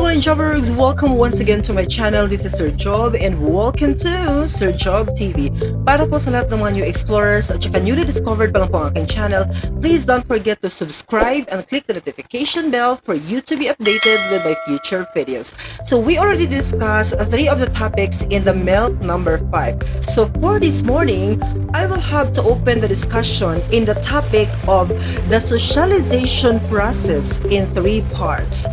Hello mga jobbergs! Welcome once again to my channel. This is Sir Job and welcome to Sir Job TV. Para po sa lahat ng mga new explorers at saka newly discovered pa lang po ang aking channel, please don't forget to subscribe and click the notification bell for you to be updated with my future videos. So we already discussed 3 of the topics in the MELC number 5. So for this morning, I will have to open the discussion in the topic of the socialization process in 3 parts.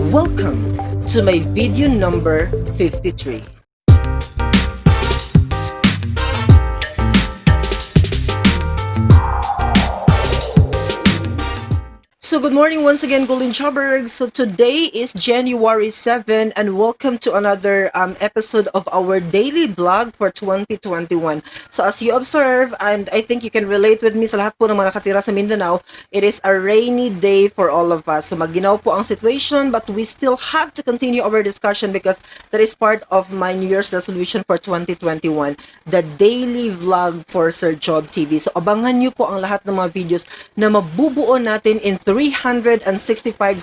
Welcome to my video number 53. So good morning once again, Golden Jobbergs. So today is January 7 and welcome to another episode of our daily vlog for 2021. So as you observe, and I think you can relate with me sa lahat po ng mga nakatira sa Mindanao, it is a rainy day for all of us. So maginaw po ang situation, but we still have to continue our discussion because that is part of my New Year's resolution for 2021, the daily vlog for Sir Job TV. So abangan nyo po ang lahat ng mga videos na mabubuo natin in 365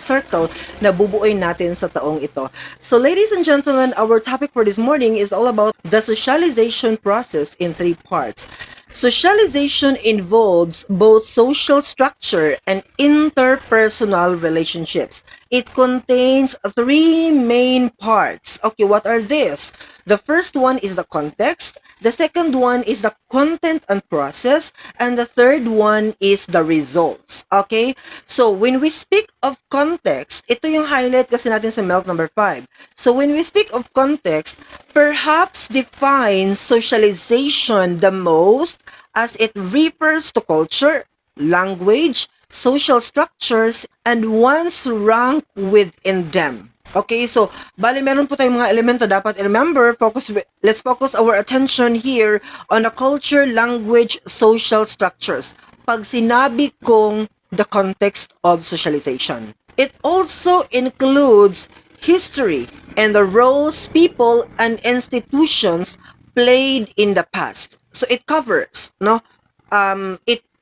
circle na bubuoy natin sa taong ito. So ladies and gentlemen, our topic for this morning is all about the socialization process in 3 parts. Socialization involves both social structure and interpersonal relationships. It contains 3 main parts. Okay, what are these? The first one is the context, the second one is the content and process, and the third one is the results. Okay? So, when we speak of context, ito yung highlight kasi natin sa MELC number 5. So, when we speak of context, perhaps defines socialization the most as it refers to culture, language, social structures, and one's rank within them. Okay, so bali meron po tayong mga elemento dapat remember, let's focus our attention here on the culture, language, social structures. Pag sinabi kong the context of socialization, it also includes history and the roles people and institutions played in the past. So it covers, no?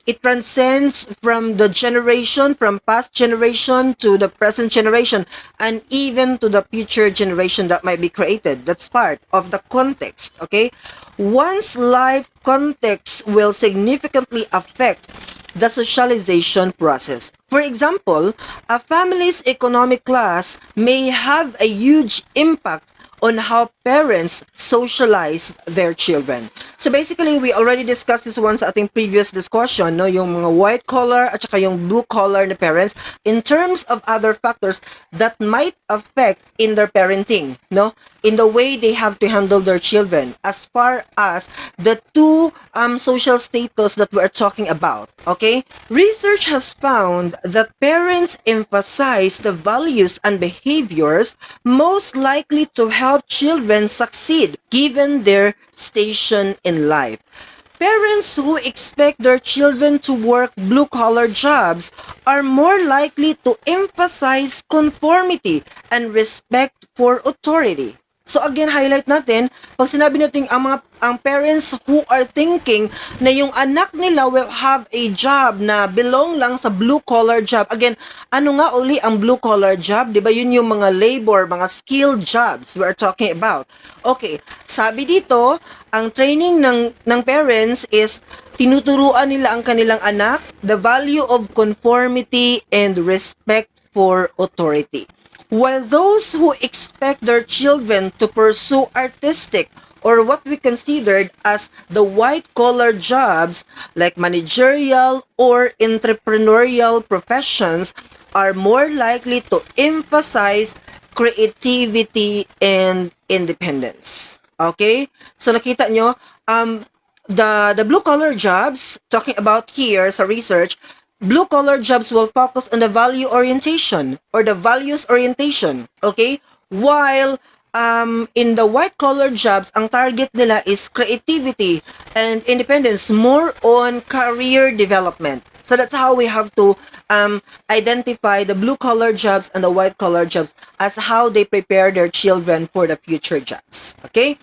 It transcends from the generation, from past generation to the present generation, and even to the future generation that might be created. That's part of the context, okay? One's life context will significantly affect the socialization process. For example, a family's economic class may have a huge impact on how parents socialize their children. So basically, we already discussed this one sa ating previous discussion, no? Yung mga white collar at saka yung blue collar na parents in terms of other factors that might affect in their parenting, no? In the way they have to handle their children as far as the 2 social status that we're talking about, okay? Research has found that parents emphasize the values and behaviors most likely to help children succeed given their station in life. Parents who expect their children to work blue-collar jobs are more likely to emphasize conformity and respect for authority. So again, highlight natin, pag sinabi natin ang parents who are thinking na yung anak nila will have a job na belong lang sa blue-collar job. Again, ano nga uli ang blue-collar job? Diba yun yung mga labor, mga skilled jobs we are talking about. Okay, sabi dito, ang training ng parents is tinuturuan nila ang kanilang anak the value of conformity and respect for authority. While those who expect their children to pursue artistic or what we considered as the white-collar jobs like managerial or entrepreneurial professions are more likely to emphasize creativity and independence. Okay? So nakita nyo, the blue-collar jobs, talking about here sa research, blue-collar jobs will focus on the value orientation or the values orientation, okay? While in the white-collar jobs, ang target nila is creativity and independence, more on career development. So that's how we have to identify the blue-collar jobs and the white-collar jobs as how they prepare their children for the future jobs, okay?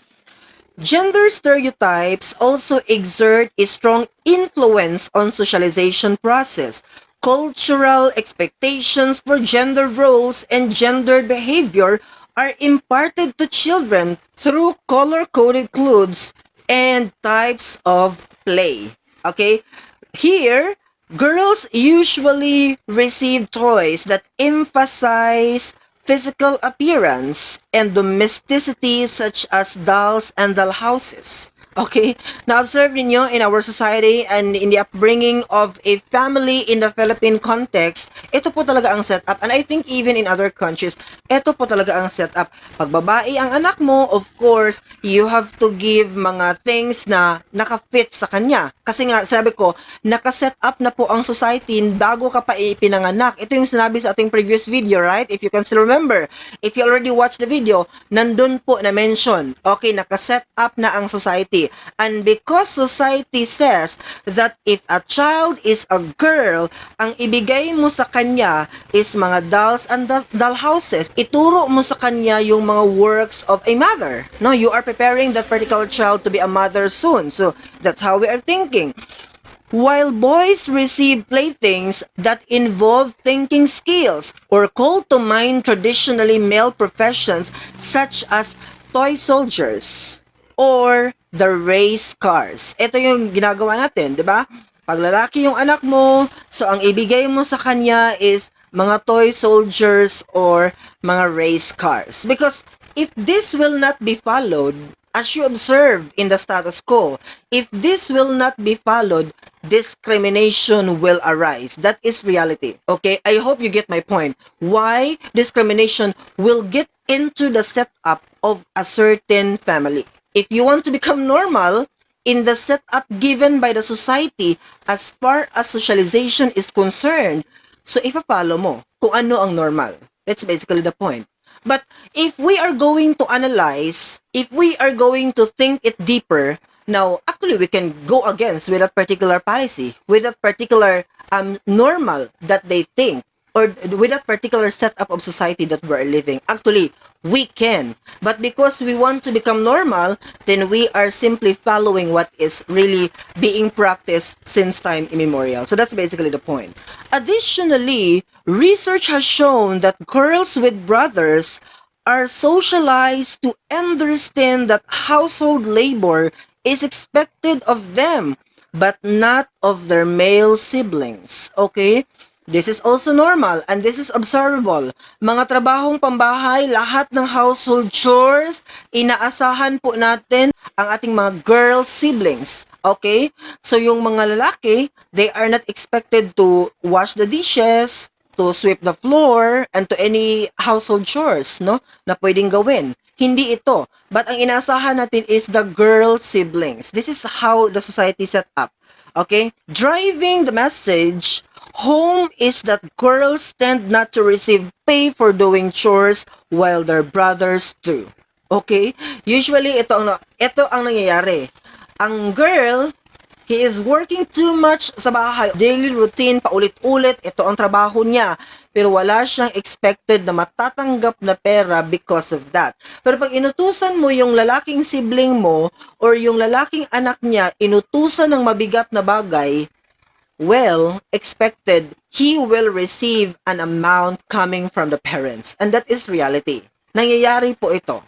Gender stereotypes also exert a strong influence on socialization process. cultural expectations for gender roles and gendered behavior are imparted to children through color-coded clues and types of play. Okay? Here, girls usually receive toys that emphasize physical appearance and domesticity such as dolls and doll houses. Okay? Na-observe ninyo in our society and in the upbringing of a family in the Philippine context, ito po talaga ang setup. And I think even in other countries, ito po talaga ang setup. Pag babae ang anak mo, of course, you have to give mga things na nakafit sa kanya. Kasi nga, sabi ko, nakaset up na po ang society bago ka pa ipinanganak. Ito yung sinabi sa ating previous video, right? If you can still remember. If you already watched the video, nandun po na mention. Okay, nakaset up na ang society. And because society says that if a child is a girl, ang ibigay mo sa kanya is mga dolls and doll houses. Ituro mo sa kanya yung mga works of a mother. No, you are preparing that particular child to be a mother soon. So that's how we are thinking. While boys receive playthings that involve thinking skills or call to mind traditionally male professions such as toy soldiers or the race cars. Ito yung ginagawa natin, di ba? Pag lalaki yung anak mo, so ang ibigay mo sa kanya is mga toy soldiers or mga race cars. Because if this will not be followed, as you observe in the status quo, if this will not be followed, discrimination will arise. That is reality. Okay? I hope you get my point. Why discrimination will get into the setup of a certain family. If you want to become normal in the setup given by the society as far as socialization is concerned, so ipa-follow mo kung ano ang normal. That's basically the point. But if we are going to analyze, if we are going to think it deeper, now actually we can go against with that particular policy, with that particular normal that they think, or with that particular setup of society that we're living. Actually, we can. But because we want to become normal, then we are simply following what is really being practiced since time immemorial. So that's basically the point. Additionally, research has shown that girls with brothers are socialized to understand that household labor is expected of them, but not of their male siblings. Okay? This is also normal and this is observable. Mga trabahong pambahay, lahat ng household chores, inaasahan po natin ang ating mga girl siblings. Okay? So yung mga lalaki, they are not expected to wash the dishes, to sweep the floor, and to any household chores, no? Na pwedeng gawin. Hindi ito. But ang inaasahan natin is the girl siblings. This is how the society set up. Okay? Driving the message home is that girls tend not to receive pay for doing chores while their brothers do. Okay? Usually, ito ang nangyayari. Ang girl, he is working too much sa bahay. Daily routine, paulit-ulit, ito ang trabaho niya. Pero wala siyang expected na matatanggap na pera because of that. Pero pag inutusan mo yung lalaking sibling mo or yung lalaking anak niya, inutusan ng mabigat na bagay, well, expected, he will receive an amount coming from the parents. And that is reality. Nangyayari po ito.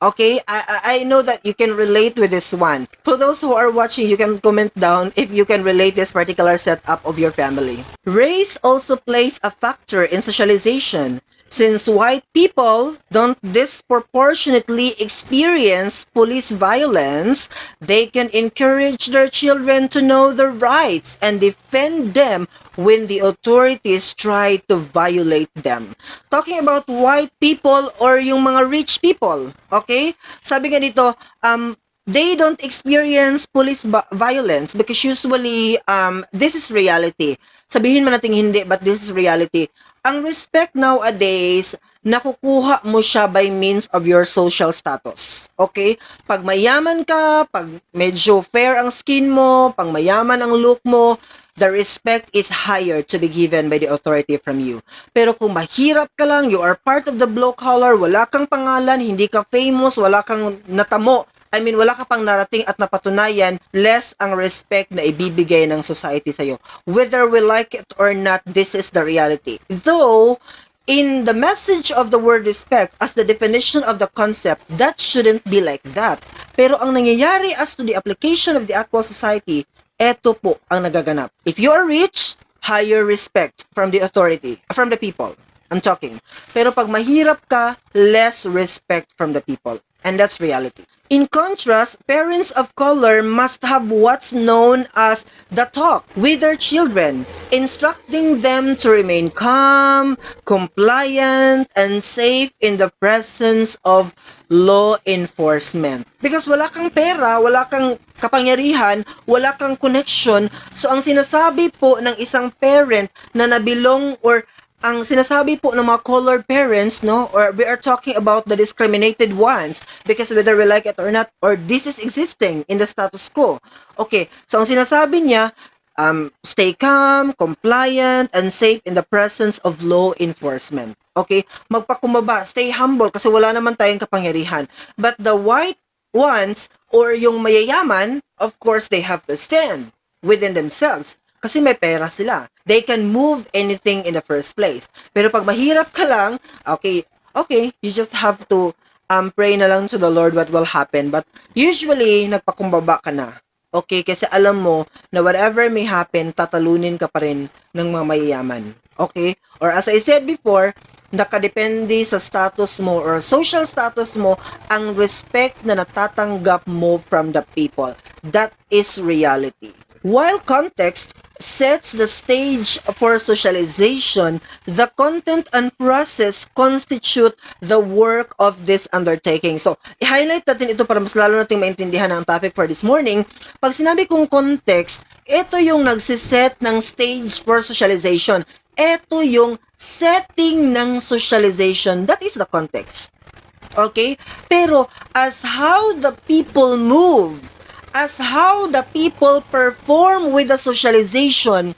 Okay, I know that you can relate with this one. For those who are watching, you can comment down if you can relate this particular setup of your family. Race also plays a factor in socialization. Since white people don't disproportionately experience police violence, they can encourage their children to know their rights and defend them when the authorities try to violate them. Talking about white people or yung mga rich people, okay? Sabi nga dito, they don't experience police violence because usually this is reality. Sabihin man natin hindi, but this is reality. Ang respect nowadays, nakukuha mo siya by means of your social status. Okay? Pag mayaman ka, pag medyo fair ang skin mo, pag mayaman ang look mo, the respect is higher to be given by the authority from you. Pero kung mahirap ka lang, you are part of the blue collar, wala kang pangalan, hindi ka famous, wala kang natamo I mean, wala ka pang narating at napatunayan, less ang respect na ibibigay ng society sa'yo. Whether we like it or not, this is the reality. Though, in the message of the word respect, as the definition of the concept, that shouldn't be like that. Pero ang nangyayari as to the application of the actual society, eto po ang nagaganap. If you are rich, higher respect from the authority, from the people. I'm talking. Pero pag mahirap ka, less respect from the people. And that's reality. In contrast, parents of color must have what's known as the talk with their children, instructing them to remain calm, compliant, and safe in the presence of law enforcement. Because wala kang pera, wala kang kapangyarihan, wala kang connection, so ang sinasabi po ng isang parent na nabilong or ang sinasabi po ng mga colored parents, no, or we are talking about the discriminated ones because whether we like it or not, or this is existing in the status quo. Okay, so ang sinasabi niya, stay calm, compliant, and safe in the presence of law enforcement. Okay, magpakumbaba, stay humble kasi wala naman tayong kapangyarihan. But the white ones, or yung mayayaman, of course, they have to stand within themselves. Kasi may pera sila. They can move anything in the first place. Pero pag mahirap ka lang, okay, you just have to pray na lang to the Lord what will happen. But usually, nagpakumbaba ka na. Okay, kasi alam mo na whatever may happen, tatalunin ka pa rin ng mga mayayaman. Okay? Or as I said before, nakadepende sa status mo or social status mo ang respect na natatanggap mo from the people. That is reality. While context sets the stage for socialization, the content and process constitute the work of this undertaking. So, i-highlight natin ito para mas lalo nating maintindihan ang topic for this morning. Pag sinabi kong context, ito yung nagsiset ng stage for socialization. Ito yung setting ng socialization. That is the context. Okay? Pero, as how the people move, as how the people perform with the socialization,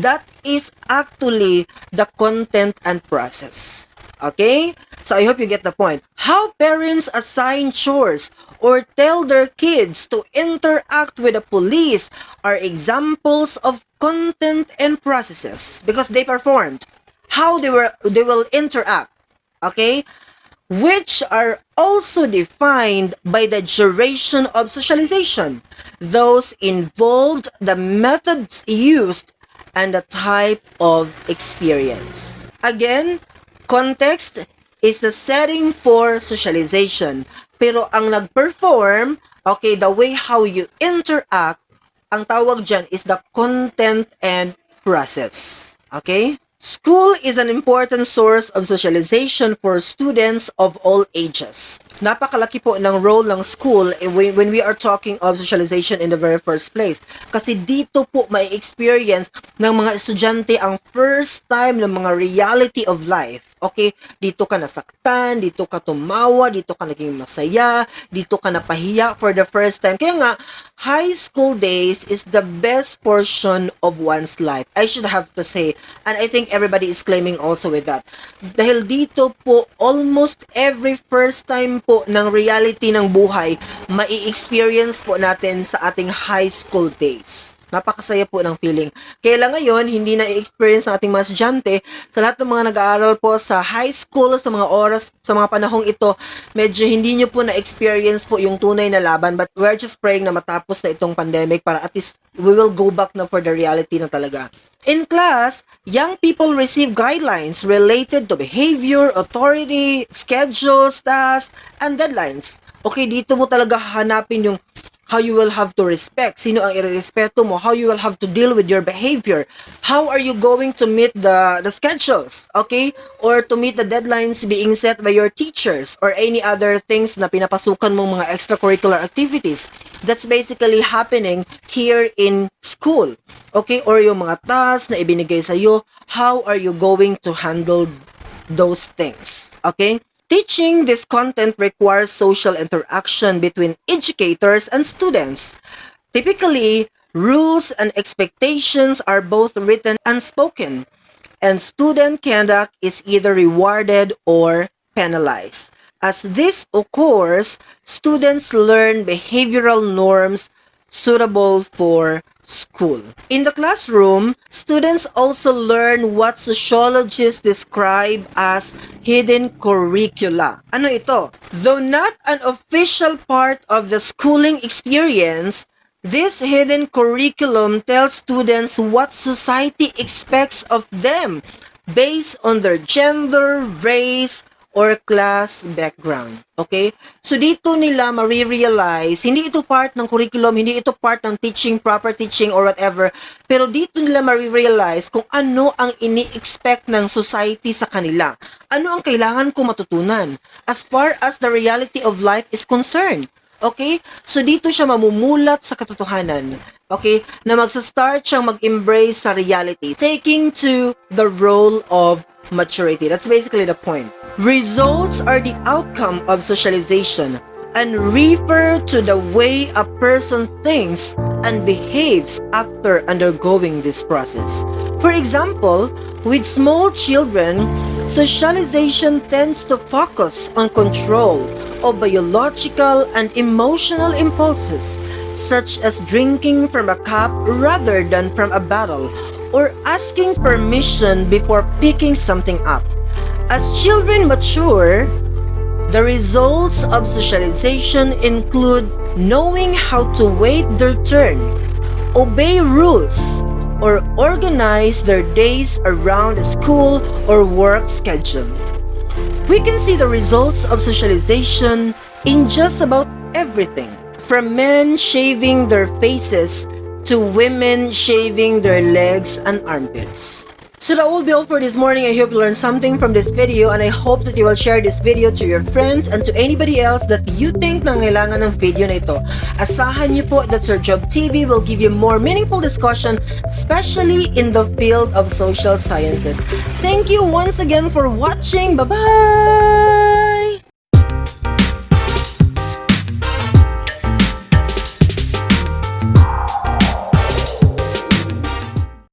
that is actually the content and process. Okay? So I hope you get the point. How parents assign chores or tell their kids to interact with the police are examples of content and processes because they performed. How they will interact. Okay? Which are also defined by the duration of socialization, those involved, the methods used, and the type of experience. Again, context is the setting for socialization. Pero ang nag-perform, okay, the way how you interact, ang tawag dyan is the content and process. Okay? School is an important source of socialization for students of all ages. Napakalaki po ng role ng school when we are talking of socialization in the very first place. Kasi dito po may experience ng mga estudyante ang first time ng mga reality of life. Okay, dito ka nasaktan, dito ka tumawa, dito ka naging masaya, dito ka napahiya for the first time. Kaya nga, high school days is the best portion of one's life. I should have to say, and I think everybody is claiming also with that. Dahil dito po, almost every first time po ng reality ng buhay, mai-experience po natin sa ating high school days. Napakasaya po ng feeling. Kaya lang ngayon, hindi na i-experience ng ating mga estudyante. Sa lahat ng mga nag-aaral po sa high school, sa mga oras, sa mga panahong ito, medyo hindi nyo po na-experience po yung tunay na laban. But we're just praying na matapos na itong pandemic para at least we will go back na for the reality na talaga. In class, young people receive guidelines related to behavior, authority, schedules, tasks, and deadlines. Okay, dito mo talaga hanapin yung how you will have to respect, sino ang irerespeto mo, how you will have to deal with your behavior, how are you going to meet the schedules, okay? Or to meet the deadlines being set by your teachers or any other things na pinapasukan mong mga extracurricular activities. That's basically happening here in school, okay? Or yung mga tasks na ibinigay sa'yo, how are you going to handle those things, okay? Teaching this content requires social interaction between educators and students. Typically, rules and expectations are both written and spoken, and student conduct is either rewarded or penalized. As this occurs, students learn behavioral norms suitable for school. In the classroom, students also learn what sociologists describe as hidden curricula. Ano ito? Though not an official part of the schooling experience, this hidden curriculum tells students what society expects of them based on their gender, race, or class background. Okay? So dito nila marirealize, hindi ito part ng curriculum, hindi ito part ng teaching, proper teaching, or whatever, pero dito nila marirealize kung ano ang ini-expect ng society sa kanila. Ano ang kailangan ko matutunan as far as the reality of life is concerned. Okay? So dito siya mamumulat sa katotohanan. Okay? Na magsa-start siyang mag-embrace sa reality, taking to the role of maturity. That's basically the point. Results are the outcome of socialization and refer to the way a person thinks and behaves after undergoing this process. For example, with small children, socialization tends to focus on control of biological and emotional impulses, such as drinking from a cup rather than from a bottle, or asking permission before picking something up. As children mature, the results of socialization include knowing how to wait their turn, obey rules, or organize their days around a school or work schedule. We can see the results of socialization in just about everything, from men shaving their faces to women shaving their legs and armpits. So that will be all for this morning. I hope you learned something from this video, and I hope that you will share this video to your friends and to anybody else that you think nangailangan ng video na ito. Asahan niyo po that Sir Job TV will give you more meaningful discussion, especially in the field of social sciences. Thank you once again for watching. Bye-bye!